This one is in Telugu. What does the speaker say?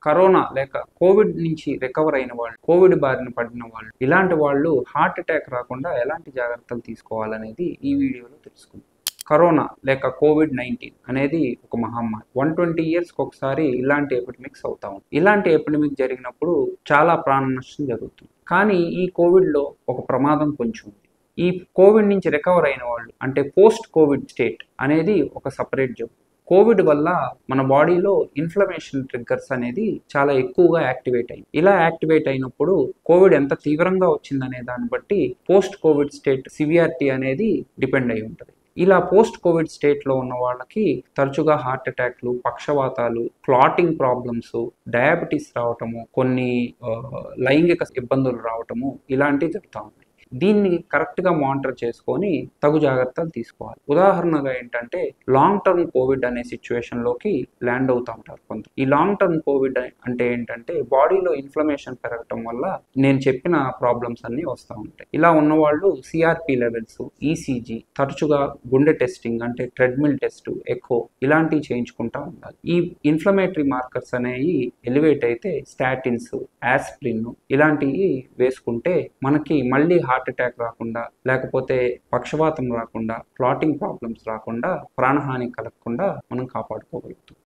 కరోనా లేక కోవిడ్ నుంచి రికవర్ అయిన వాళ్ళు, కోవిడ్ బారిన పడిన వాళ్ళు, ఇలాంటి వాళ్ళు హార్ట్ అటాక్ రాకుండా ఎలాంటి జాగ్రత్తలు తీసుకోవాలనేది ఈ వీడియోలో తెలుసుకుందాం. కరోనా లేక కోవిడ్-19 అనేది ఒక మహమ్మారి. 120 ఇయర్స్కి ఒకసారి ఇలాంటి ఎపిడమిక్స్ అవుతా ఉంది. ఇలాంటి ఎపిడమిక్ జరిగినప్పుడు చాలా ప్రాణ నష్టం జరుగుతుంది. కానీ ఈ కోవిడ్లో ఒక ప్రమాదం కొంచెం ఉంది. ఈ కోవిడ్ నుంచి రికవర్ అయిన వాళ్ళు అంటే పోస్ట్ కోవిడ్ స్టేట్ అనేది ఒక సపరేట్ జబ్బు. కోవిడ్ వల్ల మన బాడీలో ఇన్ఫ్లమేషన్ ట్రిగ్గర్స్ అనేది చాలా ఎక్కువగా యాక్టివేట్ అయ్యింది. ఇలా యాక్టివేట్ అయినప్పుడు కోవిడ్ ఎంత తీవ్రంగా వచ్చిందనే దాన్ని బట్టి పోస్ట్ కోవిడ్ స్టేట్ సివియారిటీ అనేది డిపెండ్ అయి ఉంటుంది. ఇలా పోస్ట్ కోవిడ్ స్టేట్లో ఉన్న వాళ్ళకి తరచుగా హార్ట్ అటాక్లు, పక్షవాతాలు, క్లాటింగ్ ప్రాబ్లమ్స్, డయాబెటీస్ రావటము, కొన్ని లైంగిక ఇబ్బందులు రావటము ఇలాంటివి జరుగుతూ ఉన్నాయి. దీన్ని కరెక్ట్గా మానిటర్ చేసుకొని తగు జాగ్రత్తలు తీసుకోవాలి. ఉదాహరణగా ఏంటంటే లాంగ్ టర్మ్ కోవిడ్ అనే సిచ్యువేషన్లోకి ల్యాండ్ అవుతూ ఉంటారు కొంత. ఈ లాంగ్ టర్మ్ కోవిడ్ అంటే ఏంటంటే బాడీలో ఇన్ఫ్లమేషన్ పెరగటం వల్ల నేను చెప్పిన ప్రాబ్లమ్స్ అన్నీ వస్తూ ఉంటాయి. ఇలా ఉన్నవాళ్ళు సిఆర్పి లెవెల్స్, ఈసీజీ, తరచుగా గుండె టెస్టింగ్ అంటే ట్రెడ్మిల్ టెస్ట్, ఎకో ఇలాంటివి చేయించుకుంటూ ఉండాలి. ఈ ఇన్ఫ్లమేటరీ మార్కర్స్ అనేవి ఎలివేట్ అయితే స్టాటిన్స్, ఆస్ప్రిన్ ఇలాంటివి వేసుకుంటే మనకి మళ్ళీ హార్ట్ అటాక్ రాకుండా, లేకపోతే పక్షవాతం రాకుండా, క్లాటింగ్ ప్రాబ్లమ్స్ రాకుండా, ప్రాణహాని కలగకుండా మనం కాపాడుకోగలుగుతాం.